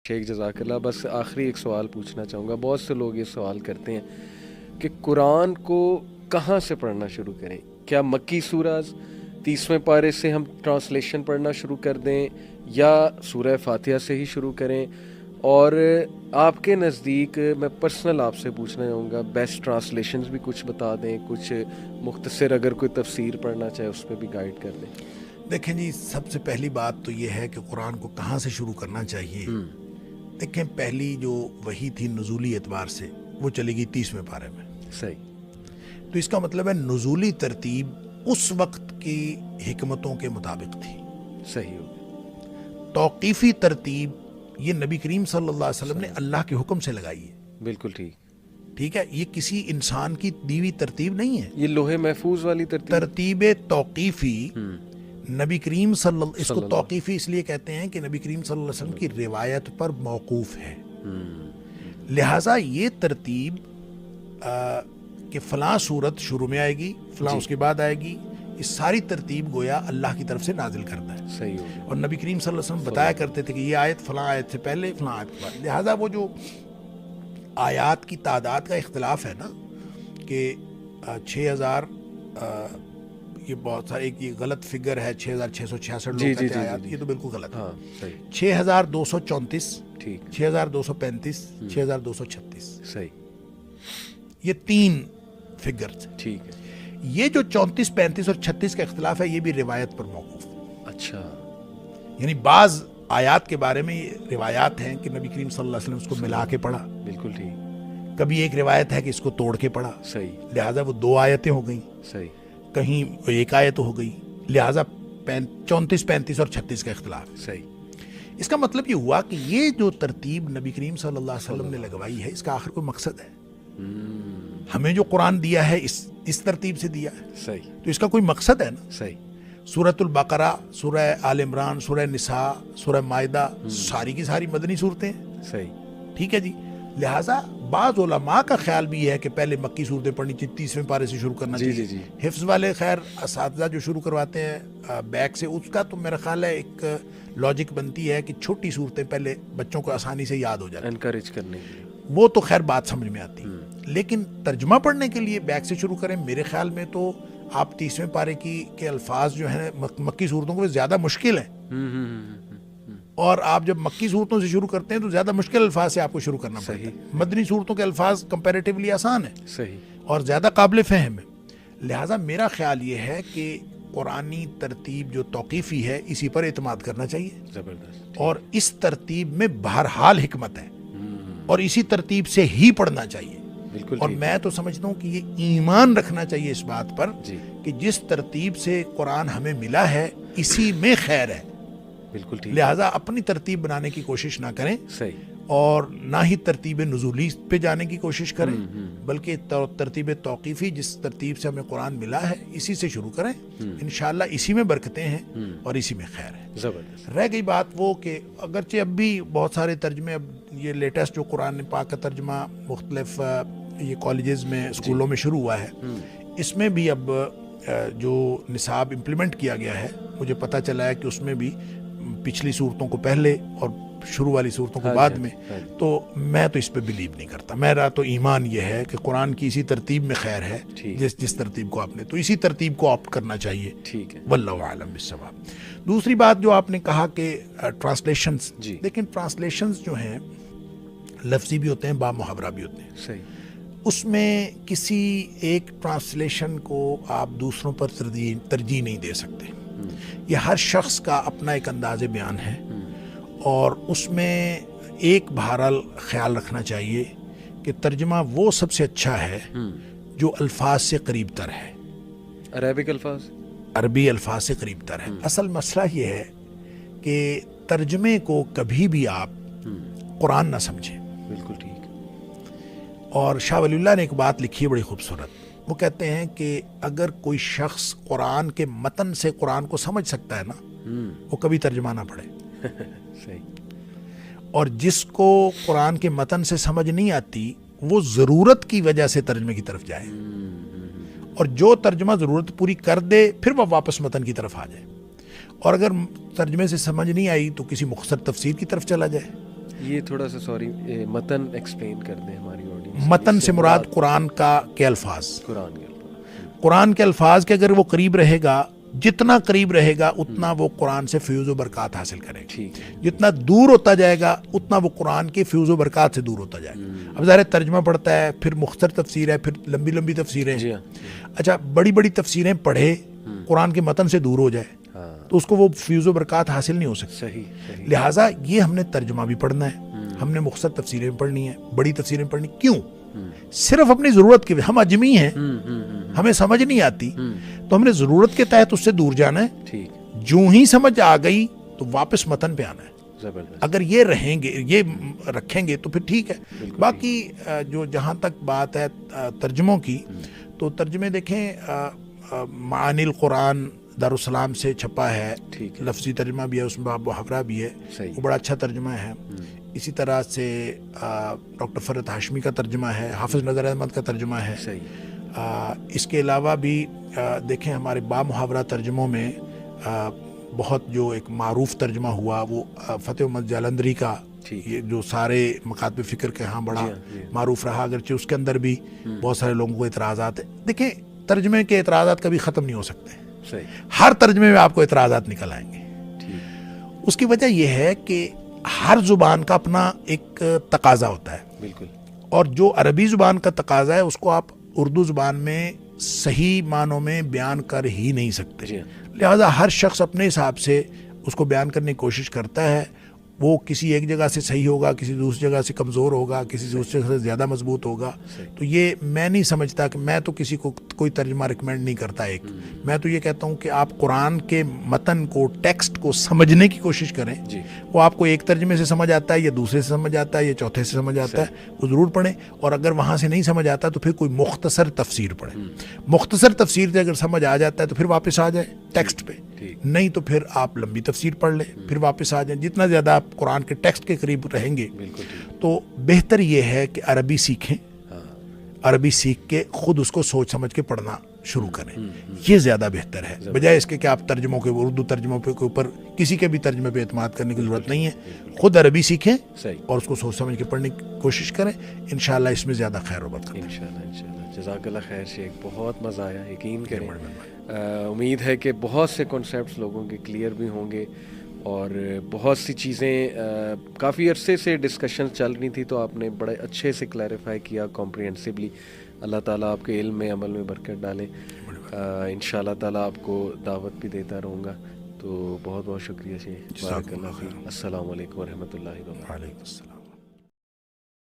شیخ جزاک اللہ، بس آخری ایک سوال پوچھنا چاہوں گا. بہت سے لوگ یہ سوال کرتے ہیں کہ قرآن کو کہاں سے پڑھنا شروع کریں؟ کیا مکی سورہ 30ویں پارے سے ہم ٹرانسلیشن پڑھنا شروع کر دیں یا سورہ فاتحہ سے ہی شروع کریں؟ اور آپ کے نزدیک میں پرسنل آپ سے پوچھنا چاہوں گا بیسٹ ٹرانسلیشنز بھی کچھ بتا دیں، کچھ مختصر اگر کوئی تفسیر پڑھنا چاہے اس پہ بھی گائیڈ کر دیں. دیکھیں جی، سب سے پہلی بات تو یہ ہے کہ قرآن کو کہاں سے شروع کرنا چاہیے. دیکھیں، پہلی جو وحی تھی نزولی اعتبار سے وہ چلے گی 30ویں پارے میں. صحیح. تو اس کا مطلب ہے نزولی ترتیب اس وقت کی حکمتوں کے مطابق تھی. صحیح ہو. توقیفی ترتیب یہ نبی کریم صلی اللہ علیہ وسلم نے اللہ کے حکم سے لگائی ہے. بالکل ٹھیک. ٹھیک ہے، یہ کسی انسان کی دیوی ترتیب نہیں ہے. یہ لوح محفوظ والی ترتیب توقیفی نبی کریم اس کو توقیفی اس لیے کہتے ہیں کہ نبی کریم صلی اللہ علیہ وسلم کی روایت پر موقوف ہے. لہٰذا یہ ترتیب کہ فلاں صورت شروع میں آئے گی، فلاں اس کے بعد آئے گی، یہ ساری ترتیب گویا اللہ کی طرف سے نازل کرتا ہے. صحیح ہو. اور نبی کریم صلی اللہ علیہ وسلم بتایا کرتے تھے کہ یہ آیت فلاں آیت سے پہلے، فلاں آیت کے بعد. لہٰذا وہ جو آیات کی تعداد کا اختلاف ہے نا کہ 6000، یہ بہت سارے، ایک یہ غلط فگر ہے 6666 لوگ کہتے ہیں آیات، یہ تو بالکل غلط ہے. 6234، 6235، 6236، صحیح. یہ 3 فگرز. ٹھیک ہے. یہ جو 34، 35 اور 36 کا اختلاف ہے یہ بھی روایت پر موقوف ہے. اچھا. یعنی بعض آیات کے بارے میں یہ روایات ہیں کہ نبی کریم صلی اللہ علیہ وسلم اس کو ملا کے پڑھا. بالکل ٹھیک. کبھی ایک روایت ہے کہ اس کو توڑ کے پڑھا. صحیح. لہٰذا وہ 2 آیتیں ہو گئیں. صحیح. کہیں وہ 1 آیت ہو گئی. لہٰذا 34، 35 اور 36 کا اختلاف. صحیح. اس کا مطلب یہ ہوا کہ یہ جو ترتیب نبی کریم صلی اللہ علیہ وسلم نے لگوائی ہے، اس کا آخر کوئی مقصد ہے. ہمیں جو قرآن دیا ہے اس ترتیب سے دیا ہے. صحیح. تو اس کا کوئی مقصد ہے نا. صحیح. سورۃ البقرہ، سورہ آل عمران، سورہ نساء، سورہ مائدہ، ساری کی ساری مدنی صورتیں ہیں. صحیح. ٹھیک ہے جی. لہٰذا بعض علماء کا خیال بھی یہ ہے کہ پہلے مکی صورتیں پڑھنی چاہیے، 30ویں پارے سے شروع کرنا چاہیے. جی. حفظ والے خیر اساتذہ جو شروع کرواتے ہیں بیک سے، اس کا تو میرا خیال ہے ایک لاجک بنتی ہے کہ چھوٹی صورتیں پہلے بچوں کو آسانی سے یاد ہو جاتی، انکریج کرنے کے لیے. وہ تو خیر بات سمجھ میں آتی. لیکن ترجمہ پڑھنے کے لیے بیک سے شروع کریں. میرے خیال میں تو آپ 30ویں پارے کے الفاظ جو ہیں مکی صورتوں کو زیادہ مشکل ہیں، اور آپ جب مکی صورتوں سے شروع کرتے ہیں تو زیادہ مشکل الفاظ سے آپ کو شروع کرنا پڑتا ہے. مدنی صورتوں کے الفاظ کمپیریٹیولی آسان ہیں. صحیح. اور زیادہ قابل فہم ہے. لہٰذا میرا خیال یہ ہے کہ قرآنی ترتیب جو توقیفی ہے اسی پر اعتماد کرنا چاہیے. زبردست. اور اس ترتیب میں بہرحال حکمت ہے، اور اسی ترتیب سے ہی پڑھنا چاہیے. بالکل. اور میں تو سمجھتا ہوں کہ یہ ایمان رکھنا چاہیے اس بات پر کہ جس ترتیب سے قرآن ہمیں ملا ہے اسی میں خیر ہے. بالکل ٹھیک. لہٰذا اپنی ترتیب بنانے کی کوشش نہ کریں. صحیح. اور نہ ہی ترتیب نزولی پہ جانے کی کوشش کریں، بلکہ ترتیب توقیفی جس ترتیب سے ہمیں قرآن ملا ہے اسی سے شروع کریں. انشاءاللہ اسی میں برکتیں ہیں اور اسی میں خیر ہے. زبردست. رہ گئی بات وہ کہ اگرچہ اب بھی بہت سارے ترجمے، اب یہ لیٹسٹ جو قرآن پاک کا ترجمہ مختلف یہ کالجز میں، اسکولوں میں شروع ہوا ہے، اس میں بھی اب جو نصاب امپلیمنٹ کیا گیا ہے، مجھے پتہ چلا ہے کہ اس میں بھی پچھلی صورتوں کو پہلے اور شروع والی صورتوں کو بعد میں. تو میں تو اس پہ بلیو نہیں کرتا. میرا تو ایمان یہ ہے کہ قرآن کی اسی ترتیب میں خیر ہے. جس ترتیب کو آپ نے، تو اسی ترتیب کو آپٹ کرنا چاہیے. ٹھیک ہے. واللہ اعلم بالصواب. دوسری بات جو آپ نے کہا کہ ٹرانسلیشنز، لیکن ٹرانسلیشنز جو ہیں لفظی بھی ہوتے ہیں، با محاورہ بھی ہوتے ہیں. صحیح. اس میں کسی ایک ٹرانسلیشن کو آپ دوسروں پر ترجیح نہیں دے سکتے. یہ ہر شخص کا اپنا ایک انداز بیان ہے، اور اس میں ایک بہرحال خیال رکھنا چاہیے کہ ترجمہ وہ سب سے اچھا ہے جو الفاظ سے قریب تر ہے. عربک الفاظ، عربی الفاظ سے قریب تر ہے. اصل مسئلہ یہ ہے کہ ترجمے کو کبھی بھی آپ قرآن نہ سمجھیں. بالکل ٹھیک. اور شاہ ولی اللہ نے ایک بات لکھی ہے بڑی خوبصورت. وہ کہتے ہیں کہ اگر کوئی شخص قرآن کے متن سے قرآن کو سمجھ سکتا ہے نا، وہ کبھی ترجمہ نہ پڑھے. صحیح. اور جس کو قرآن کے متن سے سمجھ نہیں آتی وہ ضرورت کی وجہ سے ترجمے کی طرف جائے، اور جو ترجمہ ضرورت پوری کر دے پھر وہ واپس متن کی طرف آ جائے. اور اگر ترجمے سے سمجھ نہیں آئی تو کسی مختصر تفسیر کی طرف چلا جائے. یہ تھوڑا سا سوری متن ایکسپلین کر دیں ہماری آڈینس. متن سے مراد قرآن کا کے الفاظ، قرآن کے الفاظ. قرآن کے الفاظ کے اگر وہ قریب رہے گا، جتنا قریب رہے گا اتنا وہ قرآن سے فیوز و برکات حاصل کرے گا. ٹھیک ہے. جتنا دور ہوتا جائے گا اتنا وہ قرآن کے فیوز و برکات سے دور ہوتا جائے گا. اب ظاہر ترجمہ پڑھتا ہے، پھر مختصر تفسیر ہے، پھر لمبی لمبی تفسیریں. جی ہاں. اچھا بڑی بڑی تفسیریں پڑھے، قرآن کے متن سے دور ہو جائے تو اس کو وہ فیوز و برکات حاصل نہیں ہو سکتی. صحیح. لہٰذا یہ ہم نے ترجمہ بھی پڑھنا ہے، ہم نے مختصر تفسیریں پڑھنی ہیں، بڑی تفسیریں پڑھنی. کیوں؟ صرف اپنی ضرورت کے، ہم اجمی ہیں، ہمیں سمجھ نہیں آتی تو ہم نے ضرورت کے تحت اس سے دور جانا ہے. ٹھیک. جو ہی سمجھ آ گئی تو واپس متن پہ آنا ہے. زبردست. اگر یہ رہیں گے، یہ رکھیں گے تو پھر ٹھیک ہے. باقی جو جہاں تک بات ہے ترجموں کی، تو ترجمے دیکھیں معانی القرآن دارالسلام سے چھپا ہے، لفظی ترجمہ بھی ہے، اس میں باب محاورہ بھی ہے، وہ بڑا اچھا ترجمہ ہے. اسی طرح سے ڈاکٹر فرحت ہاشمی کا ترجمہ ہے، حافظ نظر احمد کا ترجمہ ہے. اس کے علاوہ بھی دیکھیں ہمارے با محاورہ ترجموں میں بہت جو ایک معروف ترجمہ ہوا وہ فتح محمد جالندری کا، یہ جو سارے مکاتب فکر کے ہاں بڑا معروف رہا، اگرچہ اس کے اندر بھی بہت سارے لوگوں کو اعتراضات ہیں. دیکھیں ترجمے کے اعتراضات کبھی ختم نہیں ہو سکتے، ہر ترجمے میں آپ کو اعتراضات نکل آئیں گے. اس کی وجہ یہ ہے کہ ہر زبان کا اپنا ایک تقاضا ہوتا ہے. بالکل. اور جو عربی زبان کا تقاضا ہے اس کو آپ اردو زبان میں صحیح معنوں میں بیان کر ہی نہیں سکتے. لہذا ہر شخص اپنے حساب سے اس کو بیان کرنے کی کوشش کرتا ہے. وہ کسی ایک جگہ سے صحیح ہوگا، کسی دوسری جگہ سے کمزور ہوگا، کسی دوسری جگہ سے زیادہ مضبوط ہوگا. تو یہ میں نہیں سمجھتا کہ میں تو کسی کو کوئی ترجمہ ریکمینڈ نہیں کرتا. میں تو یہ کہتا ہوں کہ آپ قرآن کے متن کو، ٹیکسٹ کو سمجھنے کی کوشش کریں. وہ آپ کو ایک ترجمے سے سمجھ آتا ہے یا دوسرے سے سمجھ آتا ہے یا چوتھے سے سمجھ آتا ہے، وہ ضرور پڑھیں. اور اگر وہاں سے نہیں سمجھ آتا تو پھر کوئی مختصر تفسیر پڑھیں. مختصر تفسیر سے اگر سمجھ آ جاتا ہے تو پھر واپس آ جائیں ٹیکسٹ پہ، نہیں تو پھر آپ لمبی تفسیر پڑھ لیں، پھر واپس آ جائیں. جتنا زیادہ آپ قرآن کے ٹیکسٹ کے قریب رہیں گے تو بہتر یہ ہے کہ عربی سیکھیں. عربی سیکھ کے خود اس کو سوچ سمجھ کے پڑھنا شروع کریں. یہ زیادہ بہتر ہے بجائے اس کے کہ آپ ترجموں کے، اردو ترجموں کے اوپر کسی کے بھی ترجمے پہ اعتماد کرنے کی ضرورت نہیں ہے. خود عربی سیکھیں اور اس کو سوچ سمجھ کے پڑھنے کی کوشش کریں. انشاءاللہ اس میں زیادہ خیر و برکت. انشاءاللہ. جزاک اللہ خیر شیخ، بہت مزہ آیا. یقین کریں امید ہے کہ بہت سے کنسیپٹس لوگوں کے کلیئر بھی ہوں گے، اور بہت سی چیزیں کافی عرصے سے ڈسکشن چل رہی تھی تو آپ نے بڑے اچھے سے کلیریفائی کیا کمپریہنسولی. اللہ تعالیٰ آپ کے علم میں، عمل میں برکت ڈالیں. انشاءاللہ تعالیٰ آپ کو دعوت بھی دیتا رہوں گا. تو بہت بہت شکریہ شیخ. بارک اللہ فیک. السلام علیکم ورحمۃ اللہ وبرکاتہ. وعلیکم السلام.